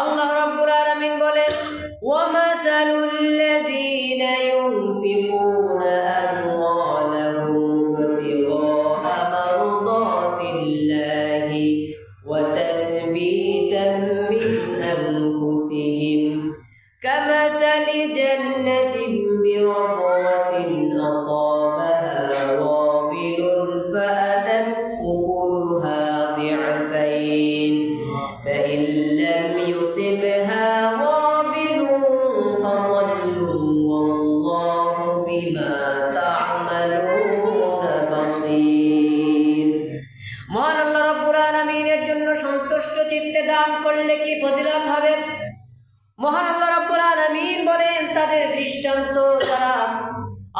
আল্লাহ রাব্বুল আলামিন বলেন, ওয়ামাসালুল লাযীনা ইউনফিকুনা আমওয়ালাহুম ইবতিগাআ মারদাতিল্লাহি ওয়া তাসবীতান মিন আনফুসিহিম কামাসালি জান্নাতিন বিরবওয়াতিন আসাবাহা ওয়াবিলুন ফাআতাত উকুলুহা দি'ফাইন فإن لم يصبها وابل فطل والله بما تعملون بصير। মহান আল্লাহ রাব্বুল আলামিনের জন্য সন্তুষ্ট চিত্তে দান করলে কি ফজিলত হবে? মহান আল্লাহ রাব্বুল আলামিন বলেন, তাদের দৃষ্টান্ত যারা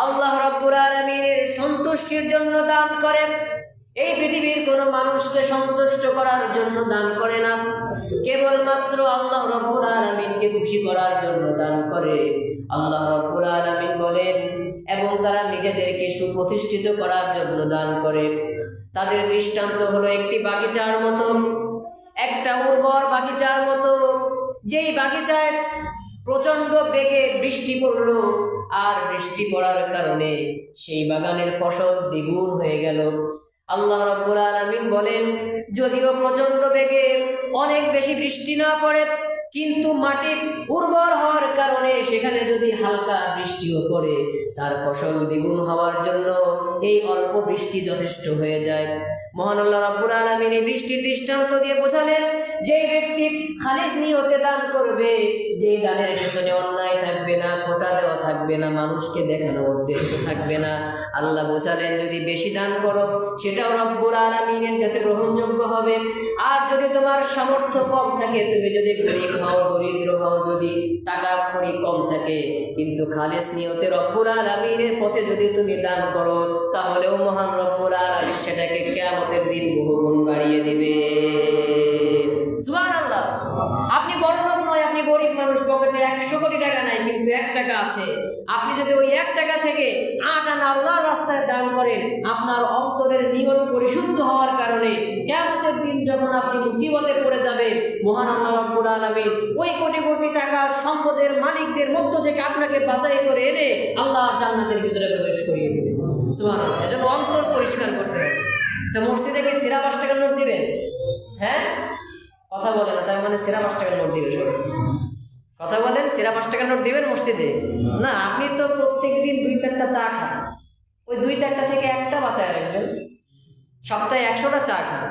আল্লাহ রাব্বুল আলামিনের সন্তুষ্টির জন্য দান করে, এই পৃথিবীর কোনো মানুষকে সন্তুষ্ট করার জন্য দান করে না, কেবলমাত্র আল্লাহ রাব্বুল আলামিনকে খুশি করার জন্য দান করে। আল্লাহ রাব্বুল আলামিন বলেন, এবং তারা নিজেদেরকে সুপ্রতিষ্ঠিত করার জন্য দান করে। তাদের দৃষ্টান্ত হলো একটি বাগিচার মতো, একটা উর্বর বাগিচার মতো, যেই বাগিচায় প্রচণ্ড বেগে বৃষ্টি পড়ল, আর বৃষ্টি পড়ার কারণে সেই বাগানের ফসল দ্বিগুণ হয়ে গেল। আল্লাহ রাব্বুল আলামিন বলেন, যদিও প্রচণ্ড বেগে অনেক বেশি বৃষ্টি না পড়ে, কিন্তু মাটি উর্বর হওয়ার কারণে সেখানে যদি হালকা বৃষ্টিও পড়ে, তার ফসল দ্বিগুণ হওয়ার জন্য এই অল্প বৃষ্টি যথেষ্ট হয়ে যায়। মহান আল্লাহ রাব্বুল আলামিন এই বৃষ্টির দৃষ্টান্ত দিয়ে বোঝালেন, যেই ব্যক্তি খালিস নিয়তে দান করবে, যেই দানের পেছনে অন্যায় থাকবে না, খোটা দেওয়া থাকবে না, মানুষকে দেখানোর উদ্দেশ্য থাকবে না, আল্লাহ বোঝালেন যদি বেশি দান করো সেটাও রব্বুল আলামিনের কাছে গ্রহণযোগ্য হবে। আর যদি তোমার সামর্থ্য কম থাকে, তুমি যদি গরিব হও, দরিদ্র হও, যদি টাকা কড়ি কম থাকে, কিন্তু খালিস নিয়তে রব্বুল আলামিনের পথে যদি তুমি দান করো, তাহলেও মহান রব্বুল আলামিন সেটাকে কিয়ামতের দিন বহুগুণ বাড়িয়ে দিবে। সুবহানাল্লাহ। আপনি বড় লোক নয়, আপনি গরিব মানুষ, পকেটে 100 কোটি টাকা নাই, কিন্তু 1 টাকা আছে। আপনি যদি ওই 1 টাকা থেকে 8 আনা আল্লাহর রাস্তায় দান করেন, আপনার অন্তরের নিয়ত পরিশুদ্ধ হওয়ার কারণে কিয়ামতের দিন যখন আপনি মুসিবতে পড়ে যাবেন, মহান আল্লাহ রাব্বুল আলামিন ওই কোটি কোটি টাকার সম্পদের মালিকদের মধ্য থেকে আপনাকে বাছাই করে এনে আল্লাহ জান্নাতের ভিতরে প্রবেশ করিয়ে দেবে। সুবহানাল্লাহ। এজন্য অন্তর পরিষ্কার করতে হবে। তো মসজিদে কি সেরা 5 টাকার নোট দিবেন? হ্যাঁ, কথা বলেন না, তার মানে সেরা 5 টাকার নোট দিবে সবাই? কথা বলেন, সেরা 5 টাকার নোট দিবেন মসজিদে? না, আপনি তো প্রত্যেক দিন 2-4টা চা খান, ওই 2-4টা থেকে একটা বাঁচায় রাখবেন। সপ্তাহে 100টা চা খান,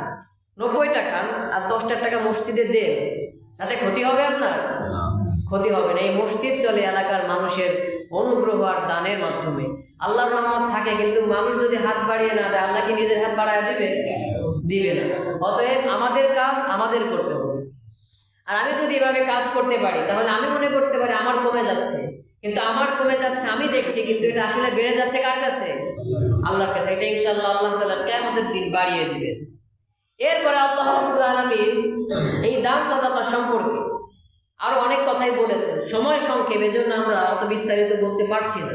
90টা খান, আর 10 টাকা মসজিদে দেন। তাতে ক্ষতি হবে আপনার? ক্ষতি হবে না। এই মসজিদ চলে এলাকার মানুষের অনুগ্রহ আর দানের মাধ্যমে। আল্লাহর রহমত থাকে, কিন্তু মানুষ যদি হাত বাড়িয়ে না দেয়, আল্লাহ কি নিজের হাত বাড়ায় দিবে? দিবে না। অতএব আমাদের কাজ আমাদের করতে হবে। আর আমি যদি এভাবে কাজ করতে পারি, তাহলে আমি মনে করতে পারি আমার কমে যাচ্ছে, কিন্তু আমার কমে যাচ্ছে আমি দেখছি, কিন্তু এটা আসলে বেড়ে যাচ্ছে কার কাছে? আল্লাহর কাছে। এটা ইনশাআল্লাহ আল্লাহ তাআলা কিয়ামতের দিন বাড়িয়ে দিবেন। এরপরে আল্লাহ রাব্বুল আলামিন এই দান সাদাকা সম্পর্কে আরো অনেক কথাই বলেছেন। সময় সংক্ষেপ, এজন্য আমরা অত বিস্তারিত বলতে পারছি না,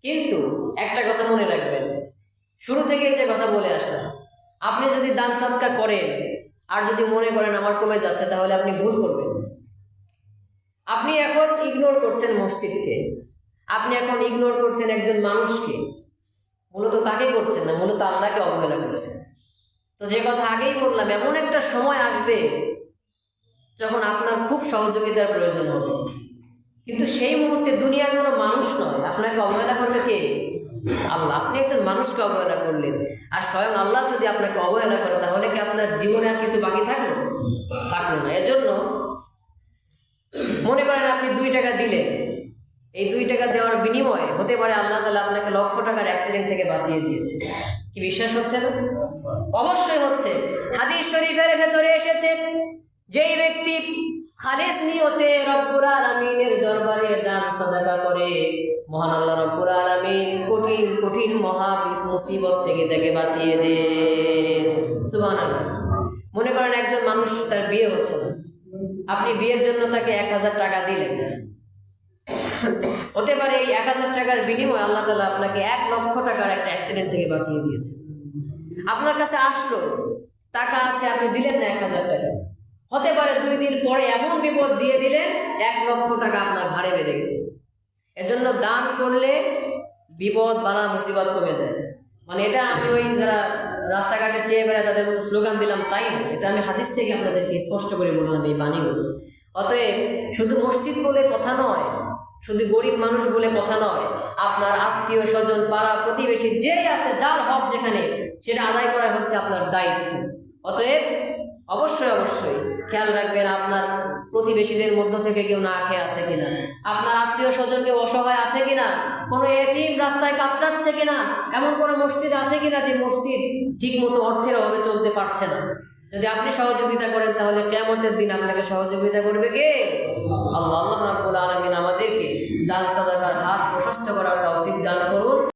কিন্তু একটা কথা মনে রাখবেন, শুরু থেকে যে কথা বলে আসলাম, আপনি যদি দান সাদকা করেন আর যদি মনে করেন আমার কমে যাচ্ছে, তাহলে আপনি ভুল করবেন। আপনি এখন ইগনোর করছেন মসজিদকে, আপনি এখন ইগনোর করছেন একজন মানুষকে, মূলত তাকে করছেন না, মূলত আল্লাহকে অবহেলা করছেন। তো যে কথা আগেই বললাম, এমন একটা সময় আসবে যখন আপনার খুব সহযোগিতার প্রয়োজন হবে, কিন্তু সেই মুহূর্তে দুনিয়ার কোনো মানুষ নয়, আপনাকে অবহেলা করবে কে? আল্লাহ। আপনি একজন মানুষকে অবহেলা করলেন, আর স্বয়ং আল্লাহ যদি আপনাকে অবহেলা করে, তাহলে কি আপনার জীবনে আর কিছু বাকি থাকলো? থাকলো না। এজন্য মনে করেন আপনি 2 টাকা দিলেন, এই 2 টাকা দেওয়ার বিনিময়ে হতে পারে আল্লাহ তাআলা আপনাকে লক্ষ টাকার অ্যাক্সিডেন্ট থেকে বাঁচিয়ে দিয়েছে। কি বিশ্বাস হচ্ছে না? অবশ্যই হচ্ছে। হাদিস শরীফের ভেতরে এসেছে, যেই ব্যক্তি খালিস নিয়তে রব্বুল আলামিনের দরবারে দান সাদাকা করে, মহান আল্লাহ রব্বুল আলামিন কঠিন কঠিন মহা মুসিবত থেকে তাকে বাঁচিয়ে দেন। সুবহানাল্লাহ। মনে করেন একজন মানুষ, তার বিয়ে হচ্ছে না, আপনি বিয়ের জন্য তাকে 1000 টাকা দিলেন, হতে পারে এই 1000 টাকার বিনিময়ে আল্লাহ তাআলা আপনাকে 1 লক্ষ টাকার একটা অ্যাক্সিডেন্ট থেকে বাঁচিয়ে দিয়েছে। আপনার কাছে আসলো, টাকা আছে, আপনি দিলেন না 1000 টাকা, হতে পারে 2 দিন পরে এমন বিপদ দিয়ে দিলেন 1 লক্ষ টাকা আপনার ঘাড়ে বেঁধে গেল। এজন্য দান করলে বিপদ বালা মুসিবত কমে যায়। মানে এটা আমি ওই যারা রাস্তাঘাটে চেয়ে বেড়ায় তাদের মতো স্লোগান দিলাম তাই না, এটা আমি হাদিস থেকে আপনাদেরকে স্পষ্ট করে বললাম এই বাণীগুলো। অতএব শুধু মসজিদ বলে কথা নয়, শুধু গরিব মানুষ বলে কথা নয়, আপনার আত্মীয় স্বজন পাড়া প্রতিবেশী যেই আছে যার হক যেখানে সেটা আদায় করা হচ্ছে আপনার দায়িত্ব। অতএব অবশ্যই অবশ্যই খেয়াল রাখবেন আপনার প্রতিবেশীদের মধ্য থেকে কেউ না খেয়ে আছে কিনা, আপনার আত্মীয় স্বজন কেউ অসহায় আছে কিনা, কোনো এতিম রাস্তায় কাতরাচ্ছে কিনা, এমন কোনো মসজিদ আছে কিনা যে মসজিদ ঠিক মতো অর্থের অভাবে চলতে পারছে না। যদি আপনি সহযোগিতা করেন তাহলে কিয়ামতের দিন আপনাকে সহযোগিতা করবে কে? আল্লাহ। আল্লাহ রাব্বুল আলামিন আমাদেরকে দান সাদাকার হাত প্রশস্ত করার তৌফিক দান করুন।